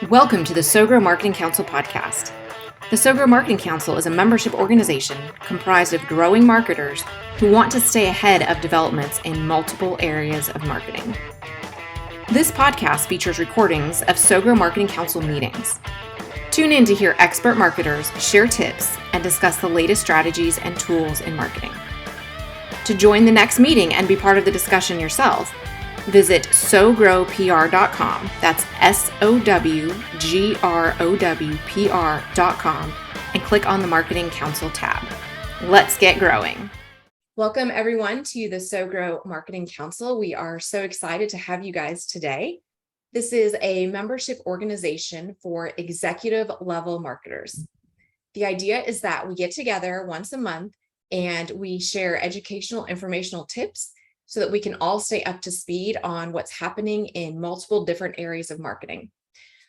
Welcome to the SoGrow Marketing Council podcast. The SoGrow Marketing Council is a membership organization comprised of growing marketers who want to stay ahead of developments in multiple areas of marketing. This podcast features recordings of SoGrow Marketing Council meetings. Tune in to hear expert marketers share tips and discuss the latest strategies and tools in marketing. To join the next meeting and be part of the discussion yourself, visit sogrowpr.com. That's SOWGROWPR.com and click on the Marketing Council tab. Let's get growing. Welcome everyone to the SoGrow Marketing Council. We are so excited to have you guys today. This is a membership organization for executive level marketers. The idea is that we get together once a month and we share educational, informational tips so that we can all stay up to speed on what's happening in multiple different areas of marketing.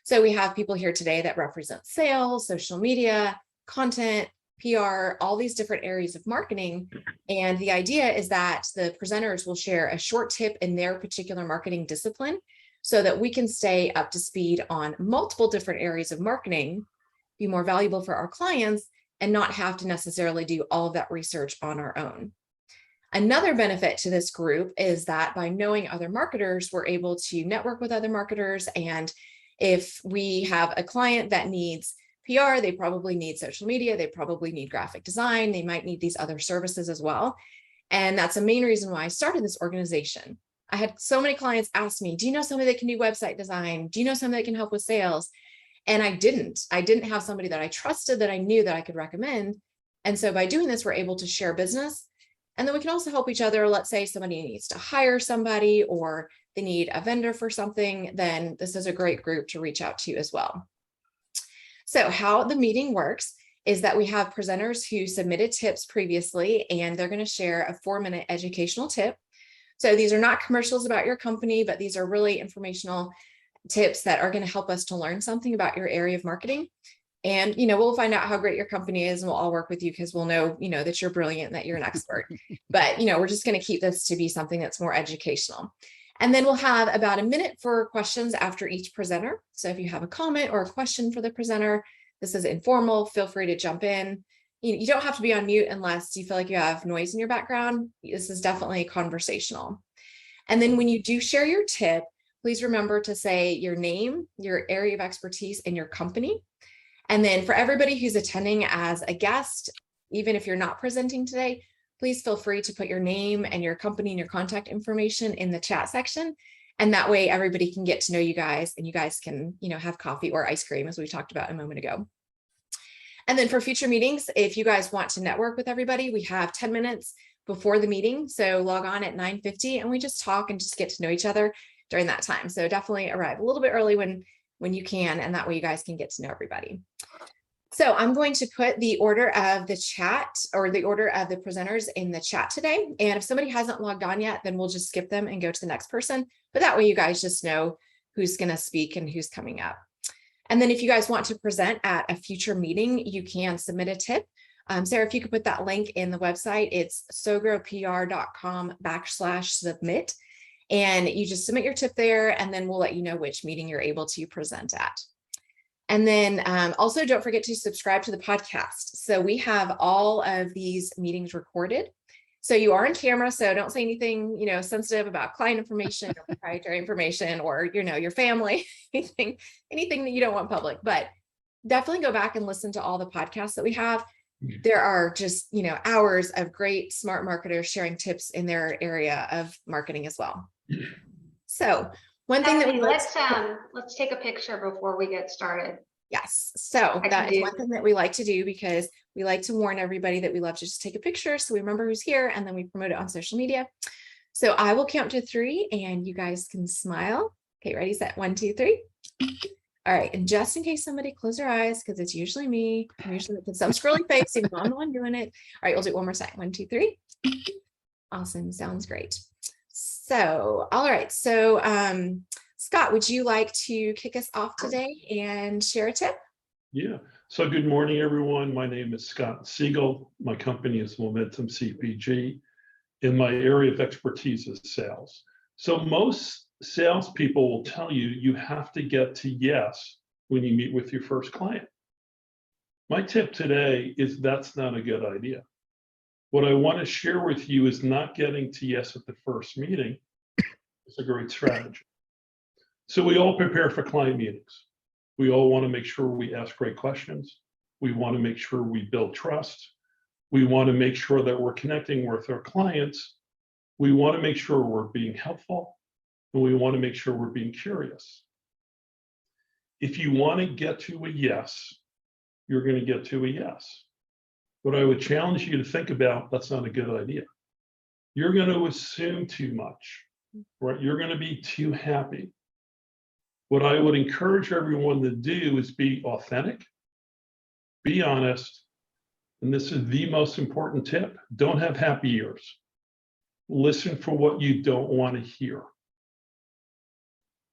So we have people here today that represent sales, social media, content, PR, all these different areas of marketing. And the idea is that the presenters will share a short tip in their particular marketing discipline so that we can stay up to speed on multiple different areas of marketing, be more valuable for our clients, and not have to necessarily do all of that research on our own. Another benefit to this group is that by knowing other marketers, we're able to network with other marketers. And if we have a client that needs PR, they probably need social media, they probably need graphic design, they might need these other services as well. And that's the main reason why I started this organization. I had so many clients ask me, do you know somebody that can do website design? Do you know somebody that can help with sales? And I didn't have somebody that I trusted, that I knew that I could recommend. And so by doing this, we're able to share business. And then we can also help each other. Let's say somebody needs to hire somebody or they need a vendor for something, then this is a great group to reach out to as well. So how the meeting works is that we have presenters who submitted tips previously, and they're going to share a 4-minute educational tip. So these are not commercials about your company, but these are really informational tips that are going to help us to learn something about your area of marketing. And, we'll find out how great your company is and we'll all work with you because we'll know, that you're brilliant and that you're an expert. But, we're just going to keep this to be something that's more educational. And then we'll have about a minute for questions after each presenter. So if you have a comment or a question for the presenter, this is informal, feel free to jump in. You don't have to be on mute unless you feel like you have noise in your background. This is definitely conversational. And then when you do share your tip, please remember to say your name, your area of expertise, and your company. And then for everybody who's attending as a guest, even if you're not presenting today, please feel free to put your name and your company and your contact information in the chat section. And that way everybody can get to know you guys and you guys can, have coffee or ice cream as we talked about a moment ago. And then for future meetings, if you guys want to network with everybody, we have 10 minutes before the meeting. So log on at 9:50 and we just talk and just get to know each other during that time. So definitely arrive a little bit early when you can, and that way you guys can get to know everybody. So I'm going to put the order of the chat or the order of the presenters in the chat today. And if somebody hasn't logged on yet, then we'll just skip them and go to the next person. But that way you guys just know who's going to speak and who's coming up. And then if you guys want to present at a future meeting, you can submit a tip. Sarah, if you could put that link in the website, it's sogrowpr.com/submit. And you just submit your tip there, and then we'll let you know which meeting you're able to present at. And then also don't forget to subscribe to the podcast. So we have all of these meetings recorded. So you are on camera, so don't say anything, sensitive about client information or proprietary information or, your family, anything that you don't want public. But definitely go back and listen to all the podcasts that we have. There are just, hours of great smart marketers sharing tips in their area of marketing as well. So one thing that let's take a picture before we get started. Yes. So that is one thing that we like to do because we like to warn everybody that we love to just take a picture so we remember who's here and then we promote it on social media. So I will count to 3 and you guys can smile. Okay, ready, set, 1, 2, 3. All right. And just in case somebody close their eyes, because it's usually me, I'm usually making some scrolling face, even though I'm the one doing it. All right, we'll do it one more time. 1, 2, 3. Awesome. Sounds great. So, all right. So, Scott, would you like to kick us off today and share a tip? Yeah. So good morning, everyone. My name is Scott Siegel. My company is Momentum CPG. And my area of expertise is sales. So most salespeople will tell you, you have to get to yes when you meet with your first client. My tip today is that's not a good idea. What I want to share with you is not getting to yes at the first meeting. It's a great strategy. So we all prepare for client meetings. We all want to make sure we ask great questions. We want to make sure we build trust. We want to make sure that we're connecting with our clients. We want to make sure we're being helpful, and we want to make sure we're being curious. If you want to get to a yes, you're going to get to a yes. What I would challenge you to think about, that's not a good idea. You're going to assume too much, right? You're going to be too happy. What I would encourage everyone to do is be authentic, be honest, and this is the most important tip. Don't have happy ears. Listen for what you don't want to hear.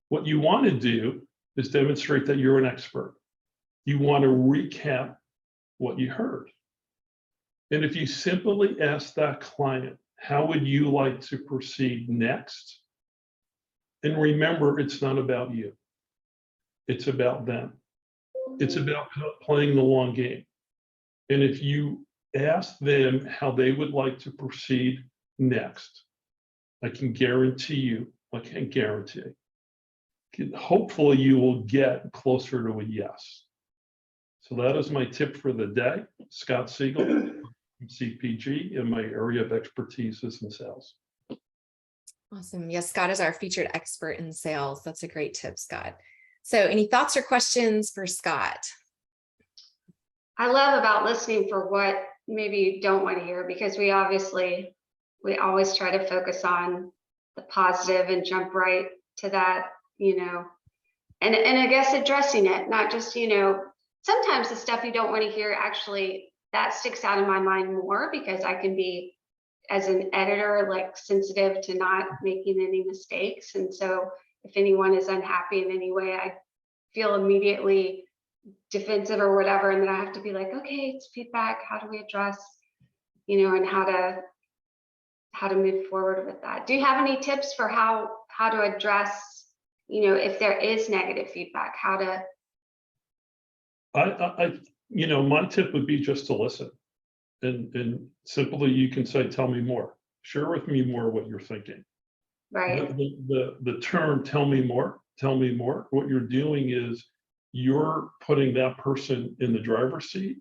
What you want to do is demonstrate that you're an expert. You want to recap what you heard. And if you simply ask that client, how would you like to proceed next? And remember, it's not about you. It's about them. It's about playing the long game. And if you ask them how they would like to proceed next, I can guarantee you, I can't guarantee, hopefully you will get closer to a yes. So that is my tip for the day. Scott Siegel, CPG, and my area of expertise is in sales. Awesome. Yes, Scott is our featured expert in sales. That's a great tip, Scott. So any thoughts or questions for Scott? I love about listening for what maybe you don't want to hear, because we always try to focus on the positive and jump right to that, and I guess addressing it, not just, sometimes the stuff you don't want to hear, actually that sticks out in my mind more, because I can be, as an editor, like sensitive to not making any mistakes. And so if anyone is unhappy in any way, I feel immediately defensive or whatever. And then I have to be like, okay, it's feedback. How do we address, and how to move forward with that? Do you have any tips for how to address, if there is negative feedback, how to? My tip would be just to listen, and simply you can say, tell me more, share with me more what you're thinking. Right. The term tell me more, what you're doing is you're putting that person in the driver's seat,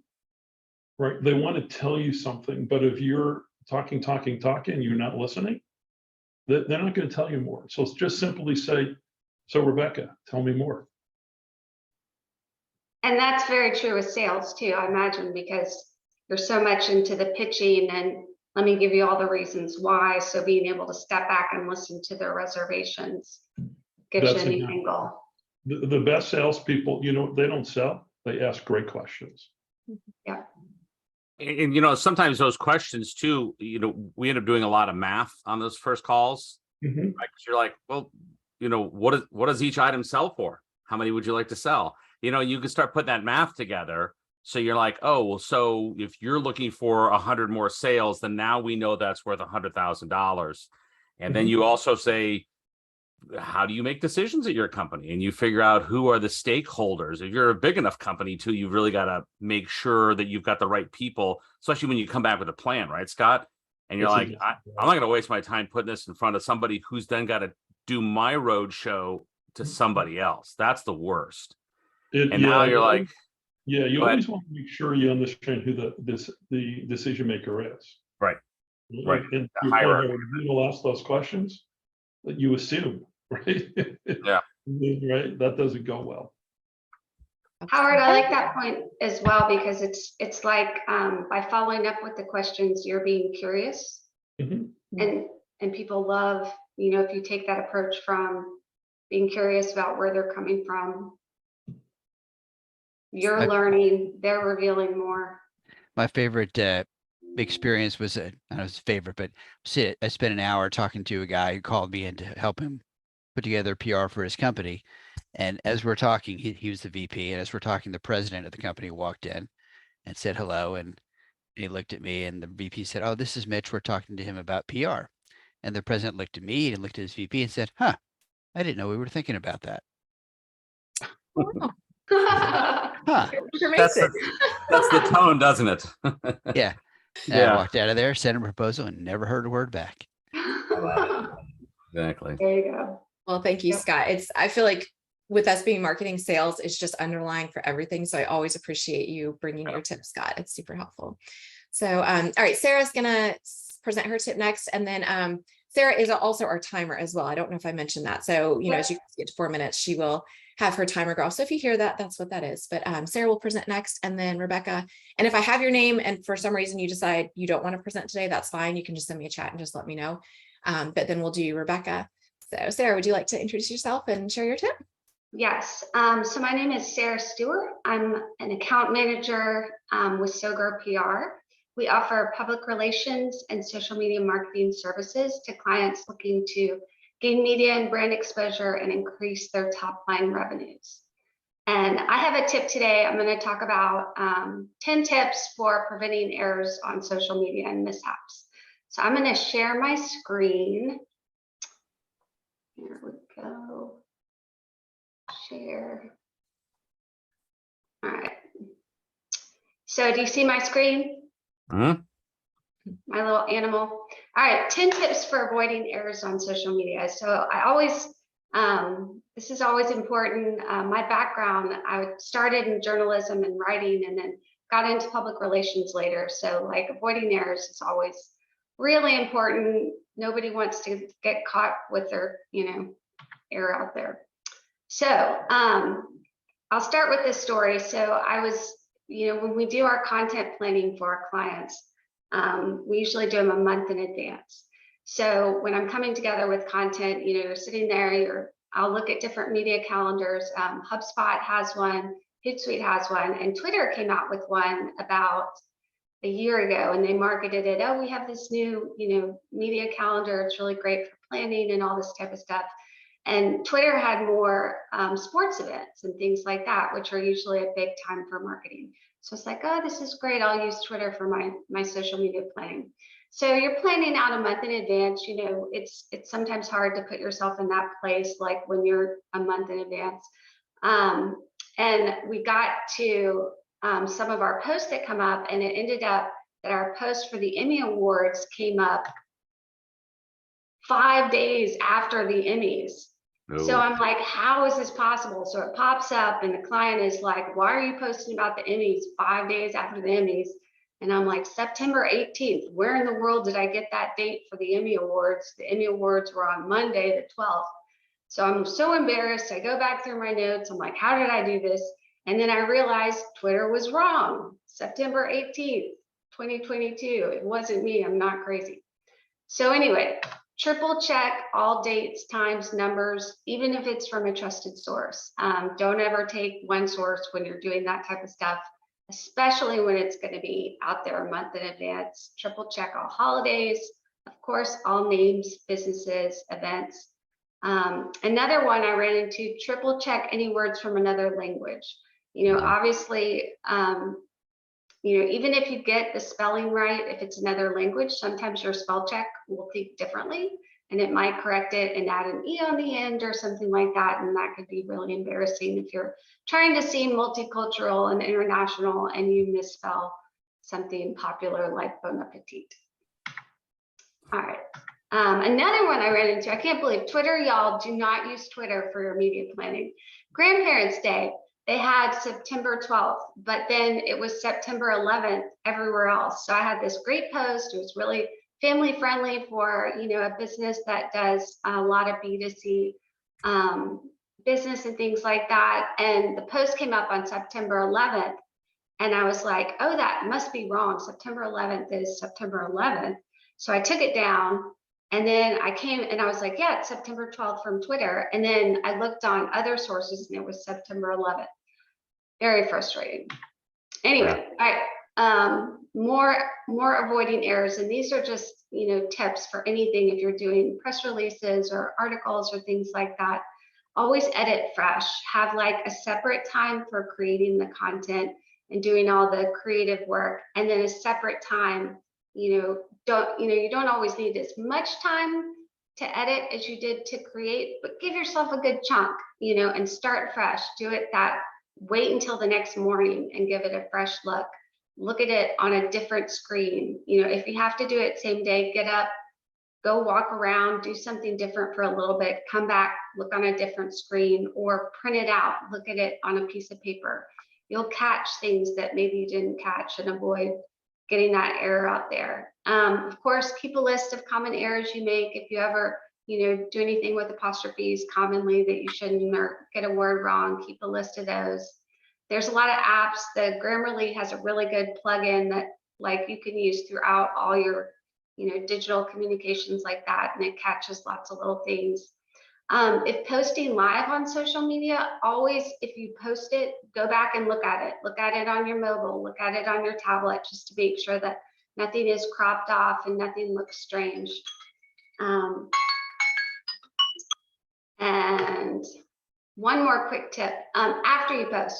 right? They want to tell you something, but if you're talking, you're not listening, they're not going to tell you more. So just simply say, so Rebecca, tell me more. And that's very true with sales too, I imagine, because you're so much into the pitching and let me give you all the reasons why. So being able to step back and listen to their reservations gives you a new angle. The best salespeople, they don't sell, they ask great questions. Yeah. And sometimes those questions too, we end up doing a lot of math on those first calls. Mm-hmm. Right? 'Cause you're like, well, what does each item sell for? How many would you like to sell? You can start putting that math together. So you're like, oh, well, so if you're looking for 100 more sales, then now we know that's worth $100,000. And then you also say, how do you make decisions at your company? And you figure out who are the stakeholders. If you're a big enough company too, you've really got to make sure that you've got the right people, especially when you come back with a plan, right, Scott? And you're like, I'm not going to waste my time putting this in front of somebody who's then got to do my road show to somebody else. That's the worst. Now you're like, yeah, you always want to make sure you understand who the decision maker is. Right. Right. And you'll ask those questions that you assume, right? Yeah. Right. That doesn't go well. Howard, I like that point as well, because it's like by following up with the questions, you're being curious. Mm-hmm. And people love, if you take that approach from being curious about where they're coming from, you're learning, they're revealing more. My favorite experience was, I don't know if it's favorite, but I spent an hour talking to a guy who called me in to help him put together PR for his company. And as we're talking, he was the VP. And as we're talking, the president of the company walked in and said hello. And he looked at me and the VP said, oh, this is Mitch. We're talking to him about PR. And the president looked at me and looked at his VP and said, huh, I didn't know we were thinking about that. Oh, Huh. That's the tone, doesn't it? Yeah. And I walked out of there, sent a proposal, and never heard a word back. Exactly. There you go. Well, thank you, Scott. I feel like with us being marketing sales, it's just underlying for everything. So I always appreciate you bringing your tip, Scott. It's super helpful. So, all right, Sarah's gonna present her tip next. And then Sarah is also our timer as well. I don't know if I mentioned that. So, you know, as you get to 4 minutes, she will have her timer go off. So if you hear that, that's what that is. But Sarah will present next, and then Rebecca. And if I have your name and for some reason you decide you don't want to present today, that's fine. You can just send me a chat and just let me know. But then we'll do Rebecca. So Sarah, would you like to introduce yourself and share your tip? Yes. So my name is Sarah Stewart. I'm an account manager with SoGrow PR. We offer public relations and social media marketing services to clients looking to gain media and brand exposure and increase their top line revenues. And I have a tip today. I'm going to talk about 10 tips for preventing errors on social media and mishaps. So I'm going to share my screen. Here we go. Share. All right. So do you see my screen? Mm-hmm. My little animal. All right, 10 tips for avoiding errors on social media. So I always, this is always important. My background, I started in journalism and writing and then got into public relations later. So like avoiding errors is always really important. Nobody wants to get caught with their, error out there. So I'll start with this story. So I was, when we do our content planning for our clients, we usually do them a month in advance. So when I'm coming together with content, you're sitting there, I'll look at different media calendars. HubSpot has one, Hootsuite has one, and Twitter came out with one about a year ago, and they marketed it. Oh, we have this new, media calendar. It's really great for planning and all this type of stuff. And Twitter had more sports events and things like that, which are usually a big time for marketing. So it's like, oh, this is great. I'll use Twitter for my social media planning. So you're planning out a month in advance. It's sometimes hard to put yourself in that place, like when you're a month in advance. And we got to some of our posts that come up, and it ended up that our post for the Emmy Awards came up 5 days after the Emmys. So I'm like, how is this possible? So it pops up and the client is like, why are you posting about the Emmys 5 days after the Emmys? And I'm like, September 18th, where in the world did I get that date for the Emmy Awards? The Emmy Awards were on Monday, the 12th. So I'm so embarrassed. I go back through my notes. I'm like, how did I do this? And then I realized Twitter was wrong. September 18th, 2022. It wasn't me. I'm not crazy. So anyway, triple check all dates, times, numbers, even if it's from a trusted source. Don't ever take one source when you're doing that type of stuff, especially when it's going to be out there a month in advance. Triple check all holidays, of course, all names, businesses, events. Another one I ran into, triple check any words from another language. Obviously, even if you get the spelling right, if it's another language, sometimes your spell check will think differently and it might correct it and add an E on the end or something like that. And that could be really embarrassing if you're trying to seem multicultural and international and you misspell something popular like Bon Appetit. All right. Another one I ran into, I can't believe Twitter, y'all, do not use Twitter for your media planning. Grandparents' Day. They had September 12th, but then it was September 11th everywhere else. So I had this great post. It was really family friendly for, a business that does a lot of B2C business and things like that. And the post came up on September 11th. And I was like, oh, that must be wrong. September 11th is September 11th. So I took it down. And then I came and I was like, yeah, it's September 12th from Twitter. And then I looked on other sources and it was September 11th. Very frustrating. Anyway, more avoiding errors. And these are just, tips for anything. If you're doing press releases or articles or things like that, always edit fresh. Have like a separate time for creating the content and doing all the creative work. And then a separate time, you don't always need as much time to edit as you did to create, but give yourself a good chunk, and start fresh. Do it that wait until the next morning and give it a fresh look. Look at it on a different screen. You know, if you have to do it same day, get up, go walk around, do something different for a little bit, come back, look on a different screen, or print it out, look at it on a piece of paper. You'll catch things that maybe you didn't catch and avoid getting that error out there. Of course, keep a list of common errors you make. If you ever, you know, do anything with apostrophes commonly that you shouldn't, or get a word wrong, keep a list of those. There's a lot of apps. The Grammarly has a really good plugin that like you can use throughout all your, you know, digital communications like that, and it catches lots of little things. If posting live on social media, always, if you post it, go back and look at it. Look at it on your mobile, look at it on your tablet, just to make sure that nothing is cropped off and nothing looks strange. And one more quick tip, after you post,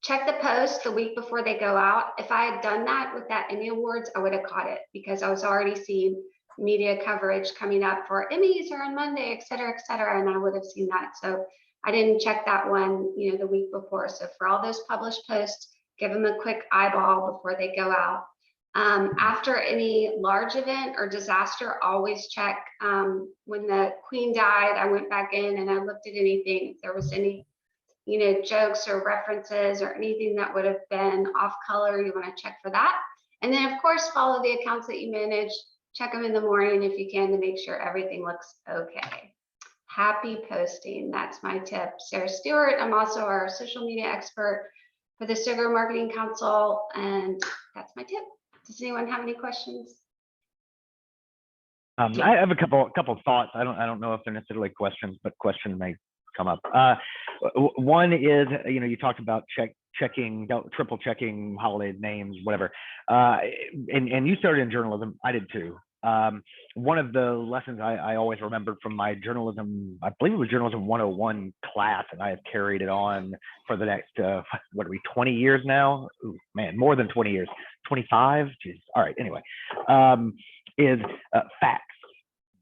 check the post the week before they go out. If I had done that with that Emmy Awards, I would have caught it, because I was already seeing media coverage coming up for Emmys are on Monday, et cetera, and I would have seen that. So I didn't check that one, you know, the week before. So for all those published posts, give them a quick eyeball before they go out. After any large event or disaster, always check. When the Queen died, I went back in and I looked at anything, if there was any, you know, jokes or references or anything that would have been off color, you want to check for that. And then of course, follow the accounts that you manage, check them in the morning if you can to make sure everything looks okay. Happy posting, that's my tip. Sarah Stewart, I'm also our social media expert for the Sugar Marketing Council, and that's my tip. Does anyone have any questions? I have a couple thoughts. I don't know if they're necessarily questions, but questions may come up. One is, you know, you talked about triple checking holiday names, whatever. And you started in journalism. I did too. One of the lessons I always remembered from my journalism, I believe it was journalism 101 class, and I have carried it on for the next, what are we, 20 years now? Ooh, man, more than 20 years, 25. Jeez. All right. Anyway, is facts.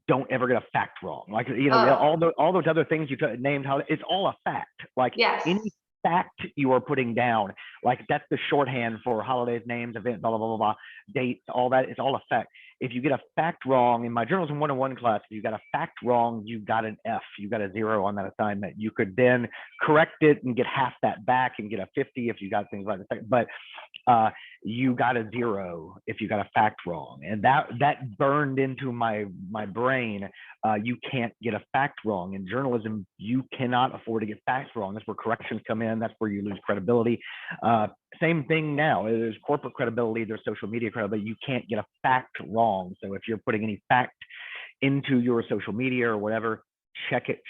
Don't ever get a fact wrong. Like, you know, all those other things you named, how it's all a fact. Like yes. Any fact you are putting down, like that's the shorthand for holidays, names, events, blah, blah, blah, blah, blah, dates, all that. It's all a fact. If you get a fact wrong, in my journalism 101 class, if you got a fact wrong, you got an F, you got a 0 on that assignment. You could then correct it and get half that back and get a 50 if you got things like that. But you got a 0 if you got a fact wrong. And that burned into my brain. You can't get a fact wrong. In journalism, you cannot afford to get facts wrong. That's where corrections come in. That's where you lose credibility. Same thing now. There's corporate credibility, there's social media credibility. You can't get a fact wrong. So if you're putting any fact into your social media or whatever, check it,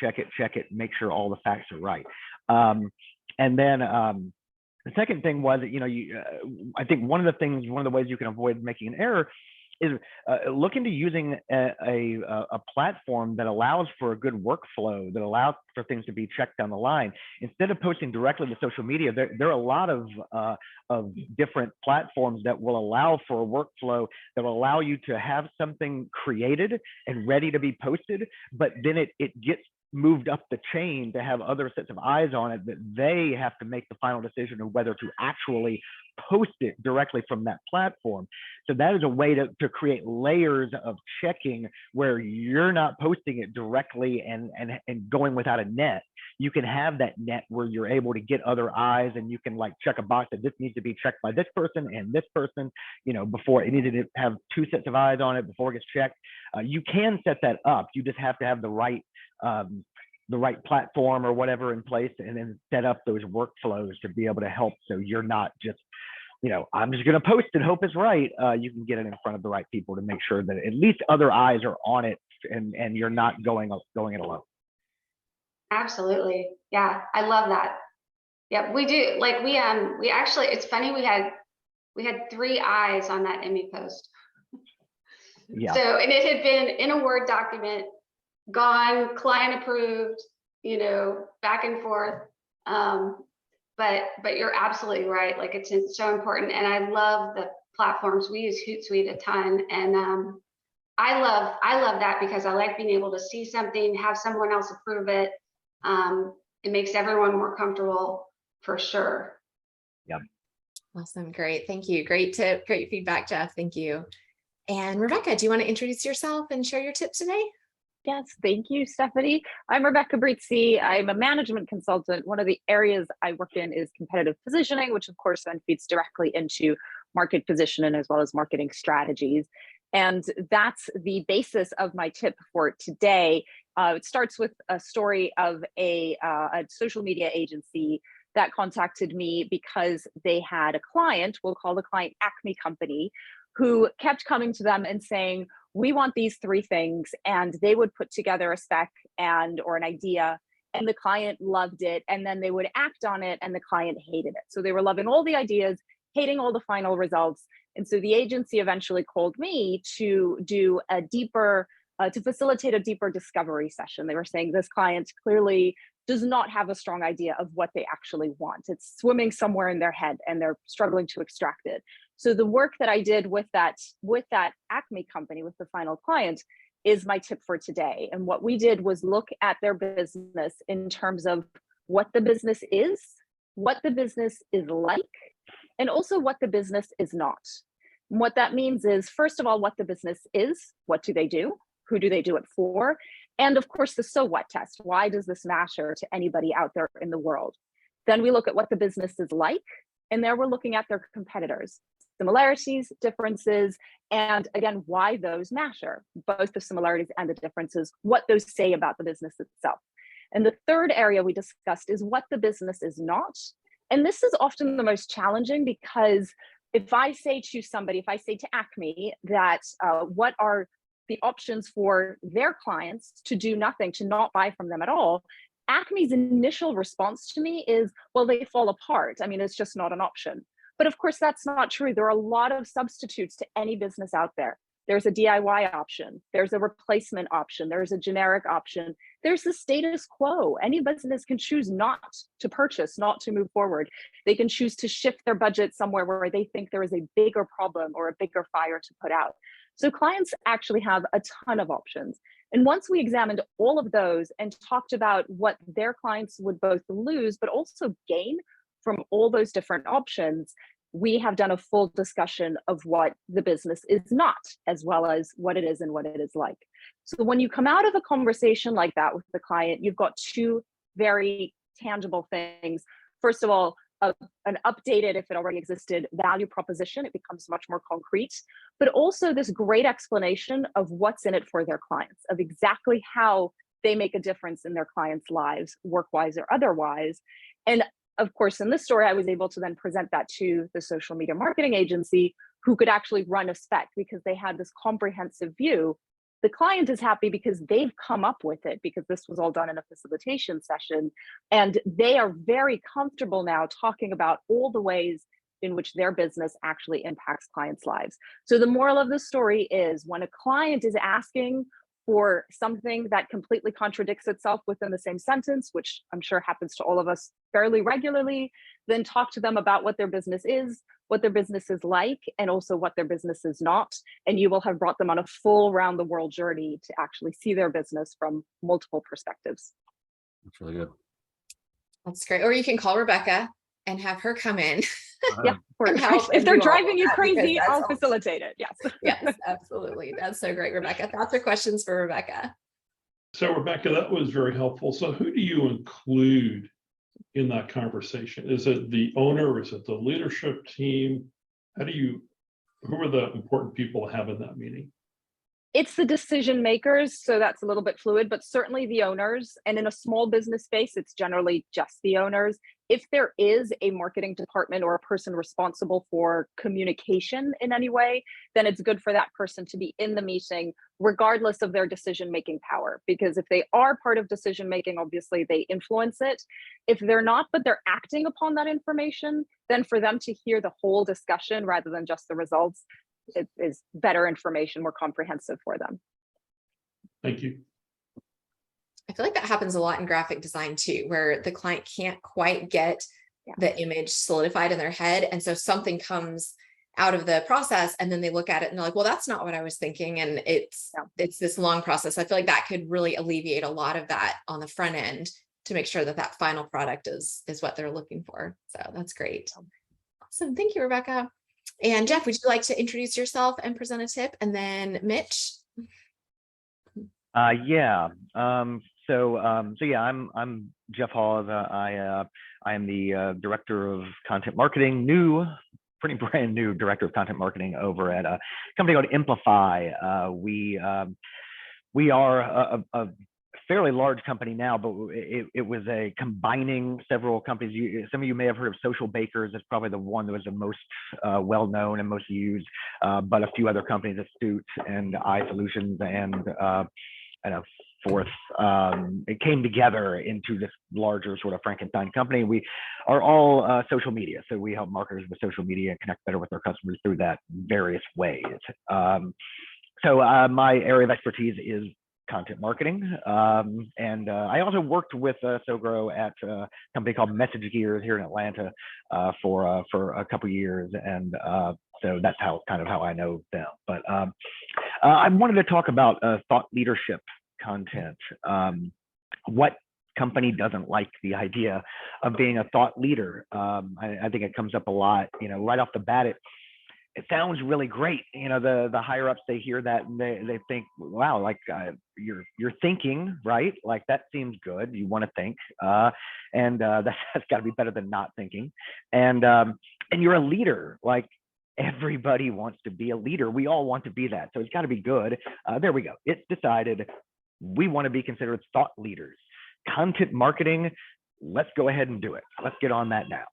make sure all the facts are right. And then the second thing was that, you know, I think one of the ways you can avoid making an error is look into using a platform that allows for a good workflow, that allows for things to be checked down the line. Instead of posting directly to social media, there are a lot of different platforms that will allow for a workflow that will allow you to have something created and ready to be posted, but then it gets moved up the chain to have other sets of eyes on it, that they have to make the final decision of whether to actually post it directly from that platform. So that is a way to create layers of checking where you're not posting it directly and going without a net. You can have that net where you're able to get other eyes, and you can like check a box that this needs to be checked by this person and this person, you know, before it needed to have 2 sets of eyes on it before it gets checked. You can set that up. You just have to have the right platform or whatever in place, and then set up those workflows to be able to help. So you're not just, you know, I'm just going to post and hope it's right. You can get it in front of the right people to make sure that at least other eyes are on it, and you're not going it alone. Absolutely. Yeah, I love that. Yeah, we do. Like we actually, it's funny, we had 3 eyes on that Emmy post. Yeah. So, and it had been in a Word document, gone, client approved, you know, back and forth. But you're absolutely right. Like it's so important. And I love the platforms. We use Hootsuite a ton. And I love that because I like being able to see something, have someone else approve it. it makes everyone more comfortable for sure. Awesome. Great. Thank you. Great tip. Great feedback, Jeff. Thank you. And Rebecca, do you want to introduce yourself and share your tip today? Yes, thank you, Stephanie. I'm Rebecca Brizzi. I'm a management consultant. One of the areas I work in is competitive positioning, which of course then feeds directly into market positioning as well as marketing strategies. And that's the basis of my tip for today. It starts with a story of a social media agency that contacted me because they had a client, we'll call the client Acme Company, who kept coming to them and saying, we want these 3 things, and they would put together a spec or an idea, and the client loved it, and then they would act on it, and the client hated it. So they were loving all the ideas, hating all the final results. And so the agency eventually called me to do a deeper, to facilitate a deeper discovery session. They were saying this client clearly does not have a strong idea of what they actually want. It's swimming somewhere in their head and they're struggling to extract it. So the work that I did with that Acme Company, with the final client, is my tip for today. And what we did was look at their business in terms of what the business is, what the business is like, and also what the business is not. And what that means is, first of all, what the business is, what do they do, who do they do it for? And of course, the so what test. Why does this matter to anybody out there in the world? Then we look at what the business is like, and there we're looking at their competitors, similarities, differences, and again, why those matter, both the similarities and the differences, what those say about the business itself. And the third area we discussed is what the business is not. And this is often the most challenging, because if I say to somebody, if I say to Acme that what are the options for their clients to do nothing, to not buy from them at all, Acme's initial response to me is, well, they fall apart. I mean, it's just not an option. But of course, that's not true. There are a lot of substitutes to any business out there. There's a DIY option. There's a replacement option. There's a generic option. There's the status quo. Any business can choose not to purchase, not to move forward. They can choose to shift their budget somewhere where they think there is a bigger problem or a bigger fire to put out. So clients actually have a ton of options. And once we examined all of those and talked about what their clients would both lose, but also gain from all those different options, we have done a full discussion of what the business is not, as well as what it is and what it is like. So when you come out of a conversation like that with the client, you've got 2 very tangible things. First of all, an updated, if it already existed, value proposition. It becomes much more concrete, but also this great explanation of what's in it for their clients, of exactly how they make a difference in their clients' lives, work-wise or otherwise. And of course, in this story, I was able to then present that to the social media marketing agency, who could actually run a spec because they had this comprehensive view. The client is happy because they've come up with it, because this was all done in a facilitation session. And they are very comfortable now talking about all the ways in which their business actually impacts clients' lives. So the moral of the story is, when a client is asking for something that completely contradicts itself within the same sentence, which I'm sure happens to all of us fairly regularly, then talk to them about what their business is, what their business is like, and also what their business is not. And you will have brought them on a full round the world journey to actually see their business from multiple perspectives. That's really good. That's great. Or you can call Rebecca and have her come in. Yeah, if they're driving you crazy, I'll facilitate it. Yes. Yes, absolutely. That's so great, Rebecca. Thoughts or questions for Rebecca? So Rebecca, that was very helpful. So who do you include in that conversation? Is it the owner? Is it the leadership team? Who are the important people to have in that meeting? It's the decision makers, so that's a little bit fluid, but certainly the owners. And in a small business space, it's generally just the owners. If there is a marketing department or a person responsible for communication in any way, then it's good for that person to be in the meeting, regardless of their decision-making power. Because if they are part of decision-making, obviously they influence it. If they're not, but they're acting upon that information, then for them to hear the whole discussion rather than just the results, it is better information, more comprehensive for them. Thank you. I feel like that happens a lot in graphic design too, where the client can't quite get the image solidified in their head. And so something comes out of the process and then they look at it and they're like, well, that's not what I was thinking. And it's this long process. I feel like that could really alleviate a lot of that on the front end, to make sure that that final product is what they're looking for. So that's great. Awesome. Thank you, Rebecca. And Jeff, would you like to introduce yourself and present a tip? And then Mitch. Yeah. So yeah, I'm Jeff Hawes. I am the director of content marketing, pretty brand new director of content marketing over at a company called Amplify. We are a fairly large company now, but it was a combining several companies. Some of you may have heard of Social Bakers. That's probably the one that was the most well known and most used, but a few other companies, Astute and iSolutions and a fourth, it came together into this larger sort of Frankenstein company. We are all social media. So we help marketers with social media and connect better with their customers through that various ways. So my area of expertise is content marketing. And I also worked with SoGrow at a company called Message Gears here in Atlanta for a couple of years. And so that's kind of how I know them. But I wanted to talk about thought leadership content. What company doesn't like the idea of being a thought leader? I think it comes up a lot, right off the bat. It sounds really great. The higher ups, they hear that and they think, wow, like you're thinking, right? Like that seems good. You want to think, and that's got to be better than not thinking. And you're a leader. Like everybody wants to be a leader. We all want to be that. So it's got to be good. There we go. It's decided. We want to be considered thought leaders. Content marketing. Let's go ahead and do it. Let's get on that now.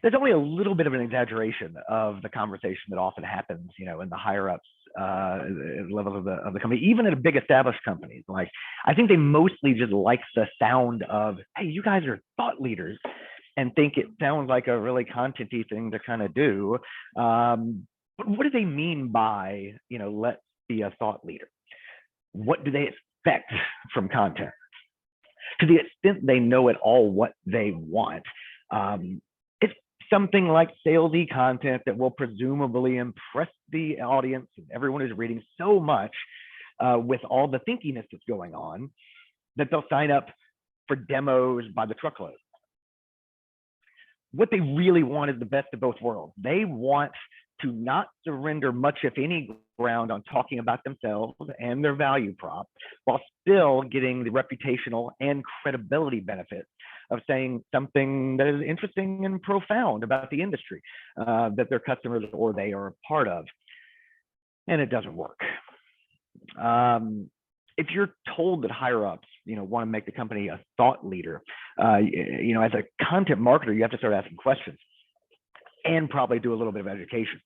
There's only a little bit of an exaggeration of the conversation that often happens, in the higher ups levels of the company, even at big established companies. Like, I think they mostly just like the sound of, hey, you guys are thought leaders, and think it sounds like a really content-y thing to kind of do. But what do they mean by, let's be a thought leader? What do they expect from content? To the extent they know at all what they want, it's something like salesy content that will presumably impress the audience and everyone who's reading so much with all the thinkiness that's going on that they'll sign up for demos by the truckload. What they really want is the best of both worlds. They want to not surrender much, if any, ground on talking about themselves and their value prop, while still getting the reputational and credibility benefits of saying something that is interesting and profound about the industry that their customers or they are a part of. And it doesn't work. If you're told that higher ups, want to make the company a thought leader, as a content marketer, you have to start asking questions and probably do a little bit of education.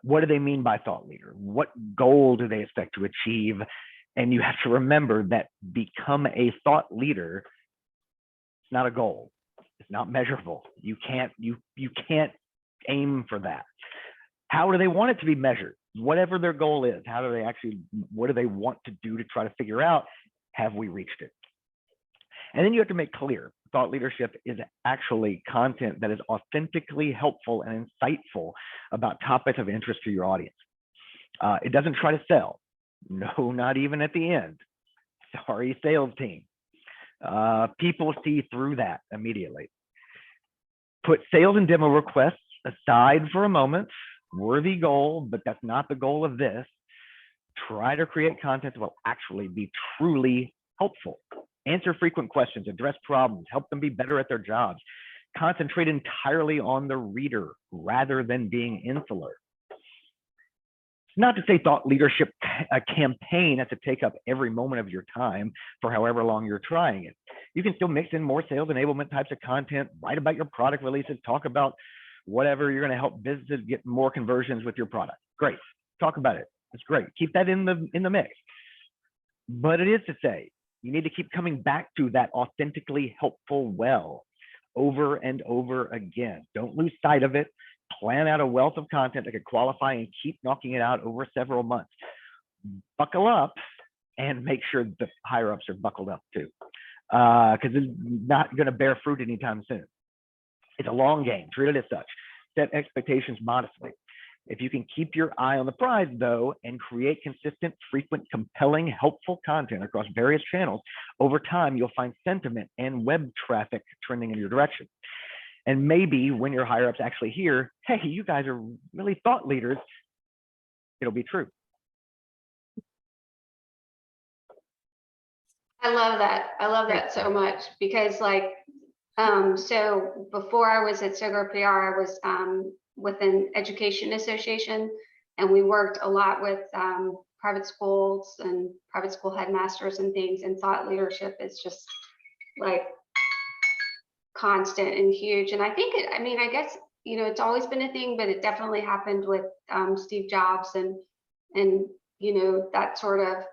What do they mean by thought leader? What goal do they expect to achieve? And you have to remember that become a thought leader, it's not a goal. It's not measurable. You can't aim for that. How do they want it to be measured? Whatever their goal is, what do they want to do to try to figure out, have we reached it? And then you have to make clear, thought leadership is actually content that is authentically helpful and insightful about topics of interest to your audience. It doesn't try to sell. No, not even at the end. Sorry, sales team. People see through that immediately. Put sales and demo requests aside for a moment. Worthy goal, but that's not the goal of this. Try to create content that will actually be truly helpful. Answer frequent questions, address problems, help them be better at their jobs. Concentrate entirely on the reader rather than being insular. It's not to say thought leadership a campaign has to take up every moment of your time for however long you're trying it. You can still mix in more sales enablement types of content, write about your product releases, talk about whatever you're going to help businesses get more conversions with your product. Great. Talk about it. It's great. Keep that in the mix. But it is to say, you need to keep coming back to that authentically helpful well over and over again. Don't lose sight of it. Plan out a wealth of content that could qualify and keep knocking it out over several months. Buckle up and make sure the higher ups are buckled up too, because it's not going to bear fruit anytime soon. It's a long game. Treat it as such. Set expectations modestly. If you can keep your eye on the prize, though, and create consistent, frequent, compelling, helpful content across various channels, over time, you'll find sentiment and web traffic trending in your direction. And maybe when your higher ups actually hear, hey, you guys are really thought leaders, it'll be true. I love that. I love that so much because so before I was at SoGo PR, I was with an education association, and we worked a lot with private schools and private school headmasters and things, and thought leadership is just like constant and huge. And I think I guess, it's always been a thing, but it definitely happened with Steve Jobs and that sort of,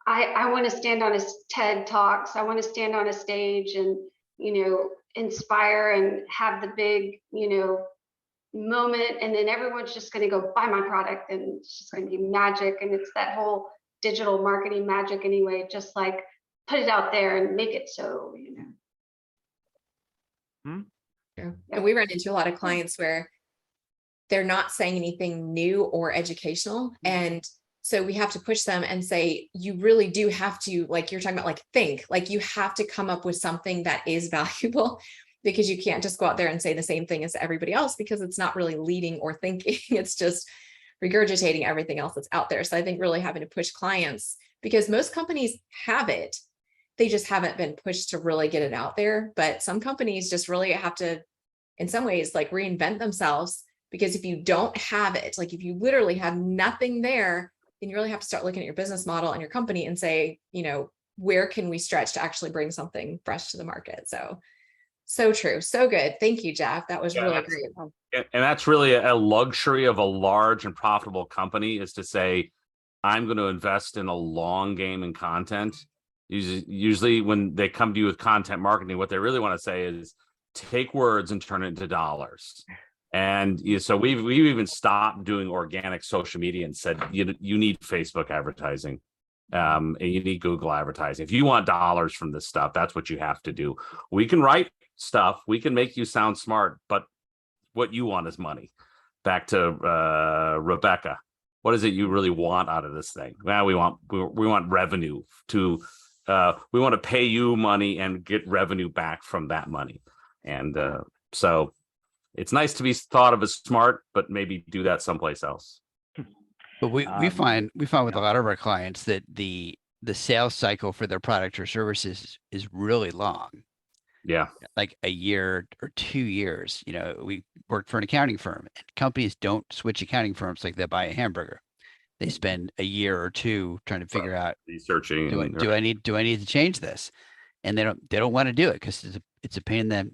I want to stand on his TED Talks. I want to stand on a stage and, inspire and have the big, moment. And then everyone's just going to go buy my product and it's just going to be magic. And it's that whole digital marketing magic anyway, just like put it out there and make it so, Yeah. And we run into a lot of clients where they're not saying anything new or educational. And so we have to push them and say, you really do have to, like you're talking about, like think, like you have to come up with something that is valuable, because you can't just go out there and say the same thing as everybody else, because it's not really leading or thinking. It's just regurgitating everything else that's out there. So I think really having to push clients, because most companies have it, they just haven't been pushed to really get it out there. But some companies just really have to, in some ways, like reinvent themselves, because if you don't have it, like if you literally have nothing there, then you really have to start looking at your business model and your company and say, where can we stretch to actually bring something fresh to the market? So true. So good. Thank you, Jeff. That was really great. And that's really a luxury of a large and profitable company, is to say, I'm going to invest in a long game in content. Usually when they come to you with content marketing, what they really want to say is take words and turn it into dollars. And so we've even stopped doing organic social media and said, you need Facebook advertising, and you need Google advertising. If you want dollars from this stuff, that's what you have to do. We can write stuff, we can make you sound smart, but what you want is money. Back to Rebecca, what is it you really want out of this thing? Well, we want revenue to we want to pay you money and get revenue back from that money. And so it's nice to be thought of as smart, but maybe do that someplace else. But we find with a lot of our clients that the sales cycle for their product or services is really long. Yeah. Like a year or 2 years. We work for an accounting firm, and companies don't switch accounting firms like they buy a hamburger. They spend a year or two trying to figure out, researching. Do I need to change this? And they don't want to do it because it's a pain in the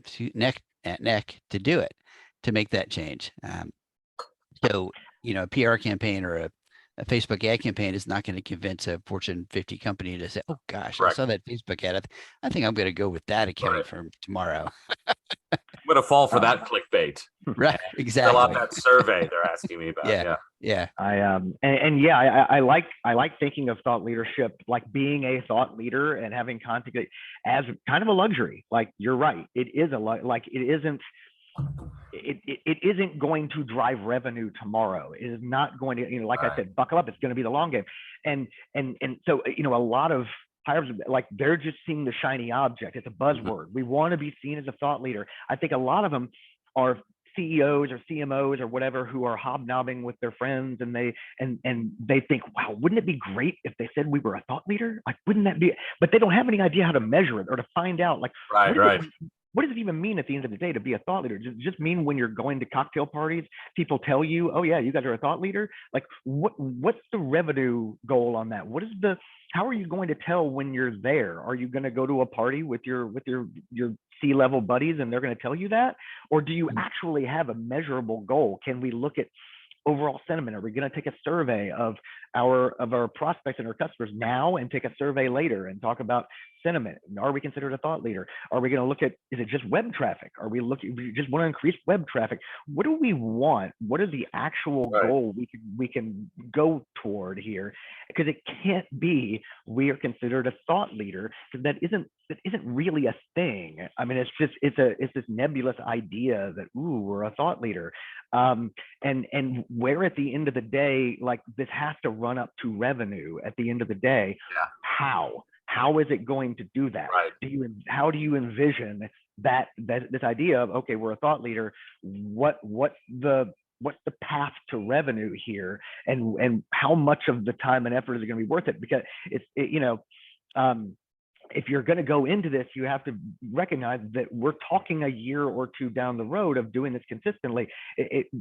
neck to do it, to make that change. So a PR campaign or a Facebook ad campaign is not going to convince a Fortune 50 company to say, oh gosh, I saw that Facebook ad. I think I'm going to go with that accounting firm tomorrow. I'm going to fall for that clickbait. Right. Exactly. Fill out that survey they're asking me about. Yeah. I like thinking of thought leadership, like being a thought leader and having content as kind of a luxury. Like you're right. It is it isn't going to drive revenue tomorrow. It is not going to, like I said, buckle up. It's going to be the long game. And so, a lot of hires, like they're just seeing the shiny object. It's a buzzword. We want to be seen as a thought leader. I think a lot of them are CEOs or CMOs or whatever who are hobnobbing with their friends, and they think, wow, wouldn't it be great if they said we were a thought leader? Like, wouldn't that be? But they don't have any idea how to measure it or to find out, like, what does it even mean at the end of the day to be a thought leader? Does it just mean when you're going to cocktail parties, people tell you, oh yeah, you guys are a thought leader? Like what's the revenue goal on that? How are you going to tell when you're there? Are you going to go to a party with your C-level buddies and they're going to tell you that? Or do you actually have a measurable goal? Can we look at overall sentiment? Are we going to take a survey of our prospects and our customers now and take a survey later and talk about sentiment? Are we considered a thought leader? Are we going to look at, is it just web traffic? Are we just want to increase web traffic? What do we want? What is the actual goal we can go toward here? Because it can't be we are considered a thought leader, because that isn't really a thing. I mean, it's this nebulous idea that, ooh, we're a thought leader. And where at the end of the day, like, this has to run up to revenue at the end of the day. Yeah. How is it going to do that? Right. How do you envision that this idea of, okay, we're a thought leader, what's the path to revenue here, and how much of the time and effort is it going to be worth it? Because if you're going to go into this, you have to recognize that we're talking a year or two down the road of doing this consistently.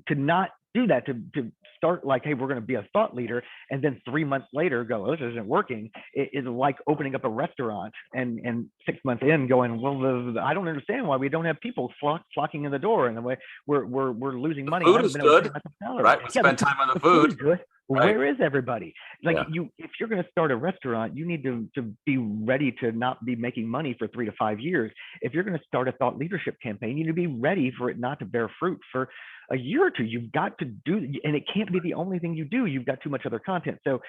To not do that, to start like, hey, we're going to be a thought leader, and then 3 months later go, oh, this isn't working. It is like opening up a restaurant and 6 months in going, well, I don't understand why we don't have people flocking in the door, and the way we're losing money. Food is good, right? We spend time on the food. Good. Right. Where is everybody? Like, if you're going to start a restaurant, you need to be ready to not be making money for 3 to 5 years. If you're going to start a thought leadership campaign, you need to be ready for it not to bear fruit for a year or two. You've got to do, and it can't be the only thing you do. You've got too much other content. So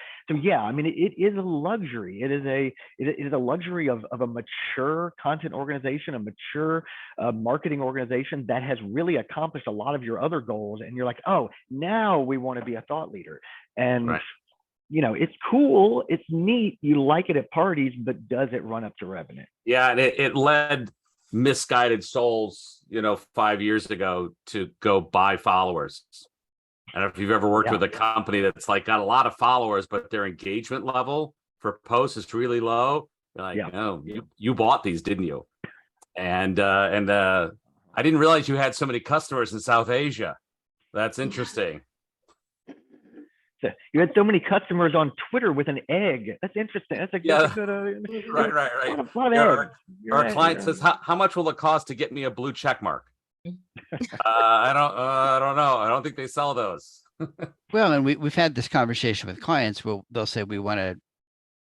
yeah, I mean, it is a luxury. It is a luxury of a mature content organization, a mature marketing organization that has really accomplished a lot of your other goals. And you're like, oh, now we want to be a thought leader. And it's cool, it's neat, you like it at parties, but does it run up to revenue? Yeah, and it led misguided souls, 5 years ago, to go buy followers. I don't know if you've ever worked with a company that's like got a lot of followers, but their engagement level for posts is really low. You're like, oh, you bought these, didn't you? And I didn't realize you had so many customers in South Asia. That's interesting. You had so many customers on Twitter with an egg. That's interesting. That's a good. Right. A lot of eggs. Our client says, "How much will it cost to get me a blue check mark?" I don't know. I don't think they sell those. Well, and we've had this conversation with clients. Well, they'll say we want to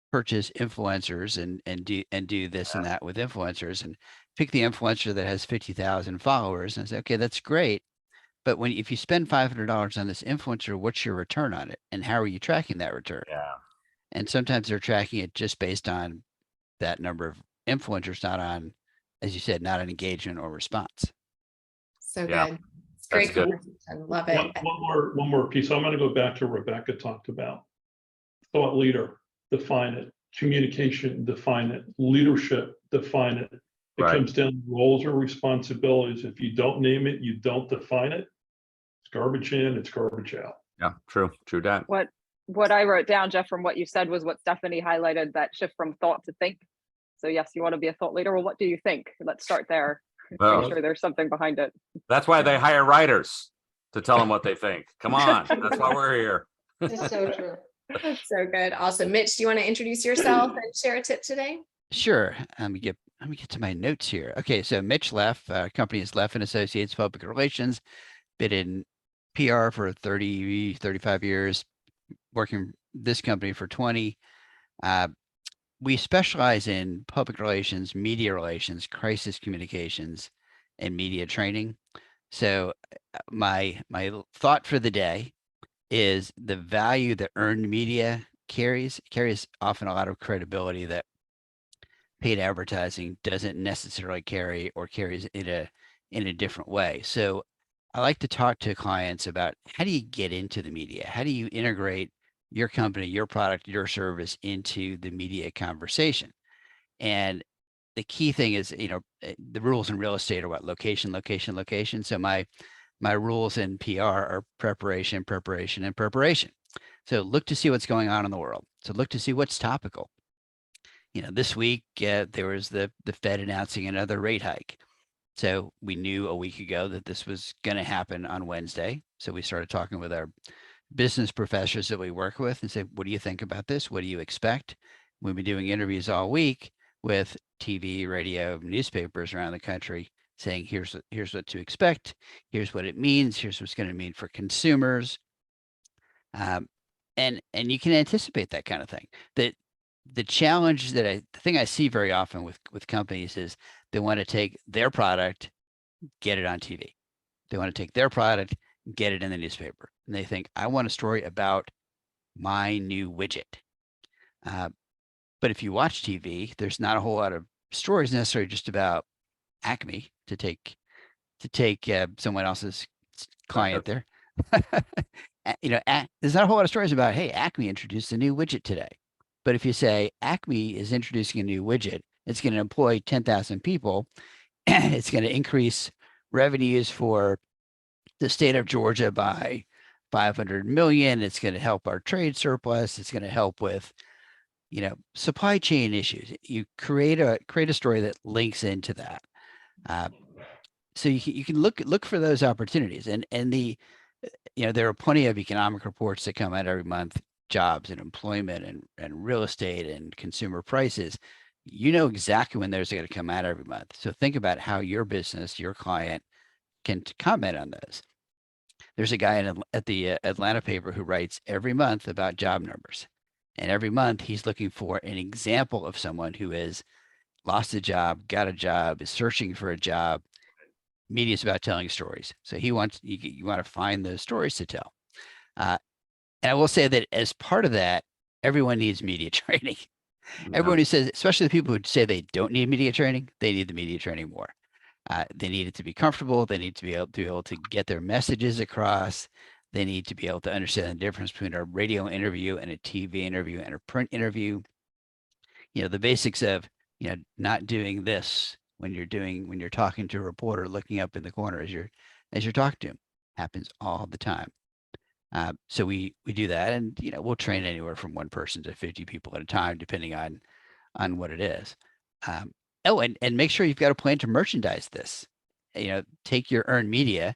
purchase influencers and do this and that with influencers, and pick the influencer that has 50,000 followers, and I say, okay, that's great. But if you spend $500 on this influencer, what's your return on it? And how are you tracking that return? Yeah. And sometimes they're tracking it just based on that number of influencers, not on, as you said, not on engagement or response. So good. It's great conversation. Love it. One more piece. I'm going to go back to Rebecca talked about. Thought leader, define it. Communication, define it. Leadership, define it. It comes down to roles or responsibilities. If you don't name it, you don't define it. It's garbage in, it's garbage out. Yeah, true that. What I wrote down, Jeff, from what you said was what Stephanie highlighted, that shift from thought to think. So yes, you want to be a thought leader. Well, what do you think? Let's start there. Well, make sure there's something behind it. That's why they hire writers to tell them what they think. Come on, that's why we're here. It's so true. That's so good. Awesome. Mitch, do you want to introduce yourself and share a tip today? Sure. Let me get to my notes here. Okay, so Mitch Leff, company is Leff and Associates Public Relations, been in PR for 30, 35 years, working this company for 20. We specialize in public relations, media relations, crisis communications, and media training. So my thought for the day is the value that earned media carries often a lot of credibility that paid advertising doesn't necessarily carry, or carries in a different way. So I like to talk to clients about, how do you get into the media? How do you integrate your company, your product, your service into the media conversation? And the key thing is, the rules in real estate are what? Location, location, location. So my rules in PR are preparation, preparation, and preparation. So look to see what's going on in the world. So look to see what's topical. This week there was the Fed announcing another rate hike. So we knew a week ago that this was going to happen on Wednesday. So we started talking with our business professors that we work with and said, what do you think about this? What do you expect? We've been doing interviews all week with TV, radio, newspapers around the country saying, here's what to expect. Here's what it means. Here's what's going to mean for consumers. And you can anticipate that kind of thing. That the challenge the thing I see very often with companies is they want to take their product, get it on TV. They want to take their product, get it in the newspaper. And they think, I want a story about my new widget. But if you watch TV, there's not a whole lot of stories necessarily just about Acme to take someone else's client there. There's not a whole lot of stories about, hey, Acme introduced a new widget today. But if you say Acme is introducing a new widget, it's going to employ 10,000 people. It's going to increase revenues for the state of Georgia by 500 million. It's going to help our trade surplus. It's going to help with, supply chain issues. You create a story that links into that. So you can look for those opportunities, and there are plenty of economic reports that come out every month, jobs and employment and real estate and consumer prices. You know exactly when those are going to come out every month. So think about how your business, your client can comment on those. There's a guy at the Atlanta paper who writes every month about job numbers. And every month he's looking for an example of someone who has lost a job, got a job, is searching for a job. Media is about telling stories. So you want to find those stories to tell. And I will say that as part of that, everyone needs media training. Everyone who says, especially the people who say they don't need media training, they need the media training more. They need it to be comfortable. They need to be able to get their messages across. They need to be able to understand the difference between a radio interview and a TV interview and a print interview. The basics of, not doing this when you're talking to a reporter, looking up in the corner as you're talking to him, happens all the time. So we do that, and we'll train anywhere from 1 person to 50 people at a time, depending on what it is. And make sure you've got a plan to merchandise this. Take your earned media,